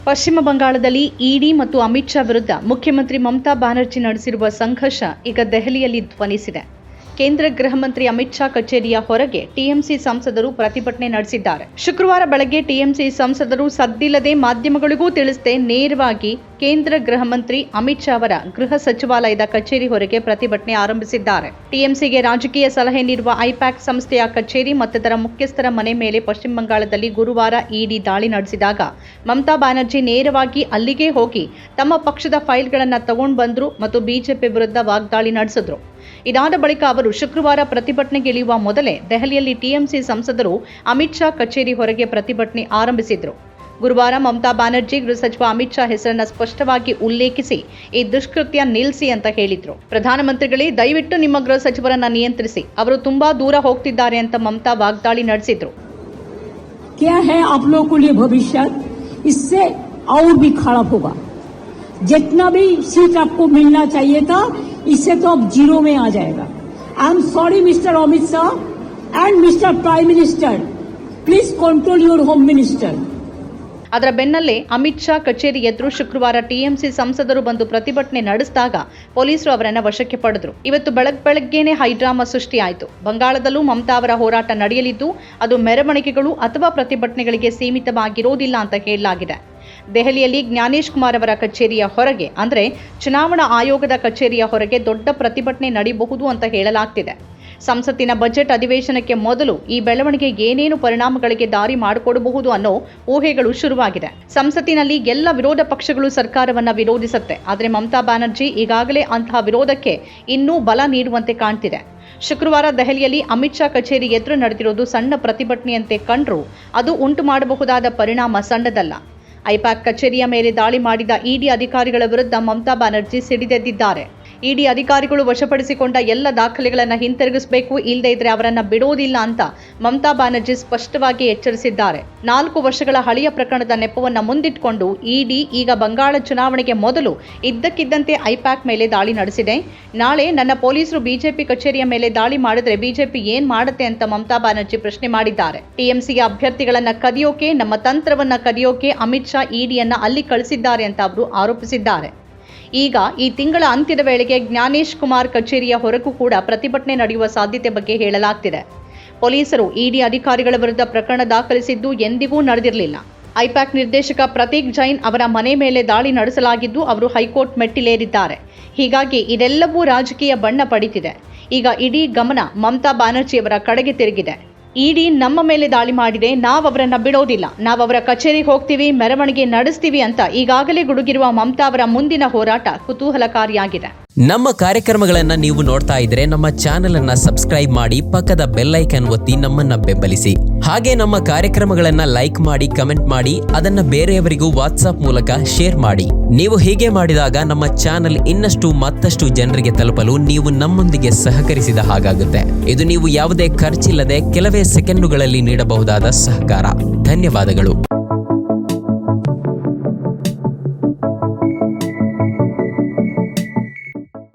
ಪಶ್ಚಿಮ ಬಂಗಾಳದಲ್ಲಿ ಇಡಿ ಮತ್ತು ಅಮಿತ್ ಶಾ ವಿರುದ್ಧ ಮುಖ್ಯಮಂತ್ರಿ ಮಮತಾ ಬ್ಯಾನರ್ಜಿ ನಡೆಸಿರುವ ಸಂಘರ್ಷ ಈಗ ದೆಹಲಿಯಲ್ಲಿ ಧ್ವನಿಸಿದೆ. ಕೇಂದ್ರ ಗೃಹ ಮಂತ್ರಿ ಅಮಿತ್ ಶಾ ಕಚೇರಿಯ ಹೊರಗೆ ಟಿಎಂಸಿ ಸಂಸದರು ಪ್ರತಿಭಟನೆ ನಡೆಸಿದ್ದಾರೆ. ಶುಕ್ರವಾರ ಬೆಳಗ್ಗೆ ಟಿಎಂಸಿ ಸಂಸದರು ಸದ್ದಿಲ್ಲದೆ ಮಾಧ್ಯಮಗಳಿಗೂ ತಿಳಿಸದೆ ನೇರವಾಗಿ ಕೇಂದ್ರ ಗೃಹ ಮಂತ್ರಿ ಅಮಿತ್ ಶಾ ಅವರ ಗೃಹ ಸಚಿವಾಲಯದ ಕಚೇರಿ ಹೊರಗೆ ಪ್ರತಿಭಟನೆ ಆರಂಭಿಸಿದ್ದಾರೆ. ಟಿಎಂಸಿಗೆ ರಾಜಕೀಯ ಸಲಹೆ ನೀಡುವ ಐಪ್ಯಾಕ್ ಸಂಸ್ಥೆಯ ಕಚೇರಿ ಮತ್ತಿತರ ಮುಖ್ಯಸ್ಥರ ಮನೆ ಮೇಲೆ ಪಶ್ಚಿಮ ಬಂಗಾಳದಲ್ಲಿ ಗುರುವಾರ ಇಡಿ ದಾಳಿ ನಡೆಸಿದಾಗ ಮಮತಾ ಬ್ಯಾನರ್ಜಿ ನೇರವಾಗಿ ಅಲ್ಲಿಗೆ ಹೋಗಿ ತಮ್ಮ ಪಕ್ಷದ ಫೈಲ್ಗಳನ್ನು ತಗೊಂಡು ಬಂದ್ರು ಮತ್ತು ಬಿಜೆಪಿ ವಿರುದ್ಧ ವಾಗ್ದಾಳಿ ನಡೆಸಿದ್ರು. ಇದಾದ ಬಳಿಕ ಅವರು ಶುಕ್ರವಾರ ಪ್ರತಿಭಟನೆಗೆ ಇಳಿಯುವ ಮೊದಲೇ ದೆಹಲಿಯಲ್ಲಿ ಟಿಎಂಸಿ ಸಂಸದರು ಅಮಿತ್ ಶಾ ಕಚೇರಿ ಹೊರಗೆ ಪ್ರತಿಭಟನೆ ಆರಂಭಿಸಿದ್ರು. ಗುರುವಾರ ಮಮತಾ ಬ್ಯಾನರ್ಜಿ ಗೃಹ ಸಚಿವ ಅಮಿತ್ ಶಾ ಹೆಸರನ್ನು ಸ್ಪಷ್ಟವಾಗಿ ಉಲ್ಲೇಖಿಸಿ ಈ ದುಷ್ಕೃತ್ಯ ನಿಲ್ಲಿಸಿ ಅಂತ ಹೇಳಿದ್ರು. ಪ್ರಧಾನಮಂತ್ರಿಗಳೇ, ದಯವಿಟ್ಟು ನಿಮ್ಮ ಗೃಹ ಸಚಿವರನ್ನ ನಿಯಂತ್ರಿಸಿ, ಅವರು ತುಂಬಾ ದೂರ ಹೋಗ್ತಿದ್ದಾರೆ ಅಂತ ಮಮತಾ ವಾಗ್ದಾಳಿ ನಡೆಸಿದ್ರು. क्या है आप लोगों को लिए भविष्य इससे और भी खराब होगा. जितना भी सीट आपको मिलना चाहिए था इससे तो अब जीरो में आ जाएगा. I am sorry mister Amit Shah and mister prime minister, please control your home minister. ಅದರ ಬೆನ್ನಲ್ಲೇ ಅಮಿತ್ ಶಾ ಕಚೇರಿ ಎದುರು ಶುಕ್ರವಾರ ಟಿಎಂಸಿ ಸಂಸದರು ಬಂದು ಪ್ರತಿಭಟನೆ ನಡೆಸಿದಾಗ ಪೊಲೀಸರು ಅವರನ್ನ ವಶಕ್ಕೆ ಪಡೆದರು. ಇವತ್ತು ಬೆಳಗ್ಗೆನೆ ಹೈಡ್ರಾಮಾ ಸೃಷ್ಟಿಯಾಯಿತು. ಬಂಗಾಳದಲ್ಲೂ ಮಮತಾ ಅವರ ಹೋರಾಟ ನಡೆಯಲಿದ್ದು ಅದು ಮೆರವಣಿಗೆಗಳು ಅಥವಾ ಪ್ರತಿಭಟನೆಗಳಿಗೆ ಸೀಮಿತವಾಗಿರೋದಿಲ್ಲ ಅಂತ ಹೇಳಲಾಗಿದೆ. ದೆಹಲಿಯಲ್ಲಿ ಜ್ಞಾನೇಶ್ ಕುಮಾರ್ ಅವರ ಕಚೇರಿಯ ಹೊರಗೆ ಅಂದರೆ ಚುನಾವಣಾ ಆಯೋಗದ ಕಚೇರಿಯ ಹೊರಗೆ ದೊಡ್ಡ ಪ್ರತಿಭಟನೆ ನಡೆಯಬಹುದು ಅಂತ ಹೇಳಲಾಗ್ತಿದೆ. ಸಂಸತ್ತಿನ ಬಜೆಟ್ ಅಧಿವೇಶನಕ್ಕೆ ಮೊದಲು ಈ ಬೆಳವಣಿಗೆ ಏನೇನು ಪರಿಣಾಮಗಳಿಗೆ ದಾರಿ ಮಾಡಿಕೊಡಬಹುದು ಅನ್ನೋ ಊಹೆಗಳು ಶುರುವಾಗಿದೆ. ಸಂಸತ್ತಿನಲ್ಲಿ ಎಲ್ಲ ವಿರೋಧ ಪಕ್ಷಗಳು ಸರ್ಕಾರವನ್ನ ವಿರೋಧಿಸುತ್ತೆ. ಆದರೆ ಮಮತಾ ಬ್ಯಾನರ್ಜಿ ಈಗಾಗಲೇ ಅಂತಹ ವಿರೋಧಕ್ಕೆ ಇನ್ನೂ ಬಲ ನೀಡುವಂತೆ ಕಾಣ್ತಿದೆ. ಶುಕ್ರವಾರ ದೆಹಲಿಯಲ್ಲಿ ಅಮಿತ್ ಶಾ ಕಚೇರಿ ಎದುರು ನಡೆದಿರೋದು ಸಣ್ಣ ಪ್ರತಿಭಟನೆಯಂತೆ ಕಂಡ್ರೂ ಅದು ಉಂಟು ಮಾಡಬಹುದಾದ ಪರಿಣಾಮ ಸಣ್ಣದಲ್ಲ. ಐಪ್ಯಾಕ್ ಕಚೇರಿಯ ಮೇಲೆ ದಾಳಿ ಮಾಡಿದ ಇಡಿ ಅಧಿಕಾರಿಗಳ ವಿರುದ್ಧ ಮಮತಾ ಬ್ಯಾನರ್ಜಿ ಸಿಡಿದೆದ್ದಿದ್ದಾರೆ. ಇಡಿ ಅಧಿಕಾರಿಗಳು ವಶಪಡಿಸಿಕೊಂಡ ಎಲ್ಲ ದಾಖಲೆಗಳನ್ನು ಹಿಂತಿರುಗಿಸಬೇಕು, ಇಲ್ಲದೇ ಇದ್ರೆ ಅವರನ್ನ ಬಿಡೋದಿಲ್ಲ ಅಂತ ಮಮತಾ ಬ್ಯಾನರ್ಜಿ ಸ್ಪಷ್ಟವಾಗಿ ಎಚ್ಚರಿಸಿದ್ದಾರೆ. 4 ವರ್ಷಗಳ ಹಳೆಯ ಪ್ರಕರಣದ ನೆಪವನ್ನ ಮುಂದಿಟ್ಟುಕೊಂಡು ಇಡಿ ಈಗ ಬಂಗಾಳ ಚುನಾವಣೆಗೆ ಮೊದಲು ಇದ್ದಕ್ಕಿದ್ದಂತೆ ಐಪ್ಯಾಕ್ ಮೇಲೆ ದಾಳಿ ನಡೆಸಿದೆ. ನಾಳೆ ನನ್ನ ಪೊಲೀಸರು ಬಿಜೆಪಿ ಕಚೇರಿಯ ಮೇಲೆ ದಾಳಿ ಮಾಡಿದ್ರೆ ಬಿಜೆಪಿ ಏನ್ ಮಾಡುತ್ತೆ ಅಂತ ಮಮತಾ ಬ್ಯಾನರ್ಜಿ ಪ್ರಶ್ನೆ ಮಾಡಿದ್ದಾರೆ. ಟಿಎಂಸಿಯ ಅಭ್ಯರ್ಥಿಗಳನ್ನ ಕದಿಯೋಕೆ, ನಮ್ಮ ತಂತ್ರವನ್ನ ಕದಿಯೋಕೆ ಅಮಿತ್ ಶಾ ಇಡಿಯನ್ನ ಅಲ್ಲಿ ಕಳಿಸಿದ್ದಾರೆ ಅಂತ ಅವರು ಆರೋಪಿಸಿದ್ದಾರೆ. ಈಗ ಈ ತಿಂಗಳ ಅಂತ್ಯದ ವೇಳೆಗೆ ಜ್ಞಾನೇಶ್ ಕುಮಾರ್ ಕಚೇರಿಯ ಹೊರಗೂ ಕೂಡ ಪ್ರತಿಭಟನೆ ನಡೆಯುವ ಸಾಧ್ಯತೆ ಬಗ್ಗೆ ಹೇಳಲಾಗ್ತಿದೆ. ಪೊಲೀಸರು ಇಡಿ ಅಧಿಕಾರಿಗಳ ವಿರುದ್ಧ ಪ್ರಕರಣ ದಾಖಲಿಸಿದ್ದು ಎಂದಿಗೂ ನಡೆದಿರಲಿಲ್ಲ. ಐಪ್ಯಾಕ್ ನಿರ್ದೇಶಕ ಪ್ರತೀಕ್ ಜೈನ್ ಅವರ ಮನೆ ಮೇಲೆ ದಾಳಿ ನಡೆಸಲಾಗಿದ್ದು ಅವರು ಹೈಕೋರ್ಟ್ ಮೆಟ್ಟಿಲೇರಿದ್ದಾರೆ. ಹೀಗಾಗಿ ಇದೆಲ್ಲವೂ ರಾಜಕೀಯ ಬಣ್ಣ ಪಡೆದಿದೆ. ಈಗ ಇಡೀ ಗಮನ ಮಮತಾ ಬ್ಯಾನರ್ಜಿಯವರ ಕಡೆಗೆ ತಿರುಗಿದೆ. ಇಡಿ ನಮ್ಮ ಮೇಲೆ ದಾಳಿ ಮಾಡಿದೆ, ನಾವು ಅವರನ್ನ ಬಿಡೋದಿಲ್ಲ, ನಾವು ಅವರ ಕಚೇರಿಗೆ ಹೋಗ್ತೀವಿ, ಮೆರವಣಿಗೆ ನಡೆಸ್ತೀವಿ ಅಂತ ಈಗಾಗಲೇ ಗುಡುಗಿರುವ ಮಮತಾ ಅವರ ಮುಂದಿನ ಹೋರಾಟ ಕುತೂಹಲಕಾರಿಯಾಗಿದೆ. ನಮ್ಮ ಕಾರ್ಯಕ್ರಮಗಳನ್ನ ನೀವು ನೋಡ್ತಾ ಇದ್ರೆ ನಮ್ಮ ಚಾನೆಲ್ ಅನ್ನ ಸಬ್ಸ್ಕ್ರೈಬ್ ಮಾಡಿ, ಪಕ್ಕದ ಬೆಲ್ ಐಕಾನ್ ಒತ್ತಿ ನಮ್ಮನ್ನ ಬೆಂಬಲಿಸಿ. ಹಾಗೆ ನಮ್ಮ ಕಾರ್ಯಕ್ರಮಗಳನ್ನ ಲೈಕ್ ಮಾಡಿ, ಕಮೆಂಟ್ ಮಾಡಿ, ಅದನ್ನ ಬೇರೆಯವರಿಗೂ ವಾಟ್ಸ್ಆಪ್ ಮೂಲಕ ಶೇರ್ ಮಾಡಿ. ನೀವು ಹೀಗೆ ಮಾಡಿದಾಗ ನಮ್ಮ ಚಾನೆಲ್ ಇನ್ನಷ್ಟು ಮತ್ತಷ್ಟು ಜನರಿಗೆ ತಲುಪಲು ನೀವು ನಮ್ಮೊಂದಿಗೆ ಸಹಕರಿಸಿದ ಹಾಗಾಗುತ್ತೆ. ಇದು ನೀವು ಯಾವುದೇ ಖರ್ಚಿಲ್ಲದೆ ಕೆಲವೇ ಸೆಕೆಂಡುಗಳಲ್ಲಿ ನೀಡಬಹುದಾದ ಸಹಕಾರ. ಧನ್ಯವಾದಗಳು.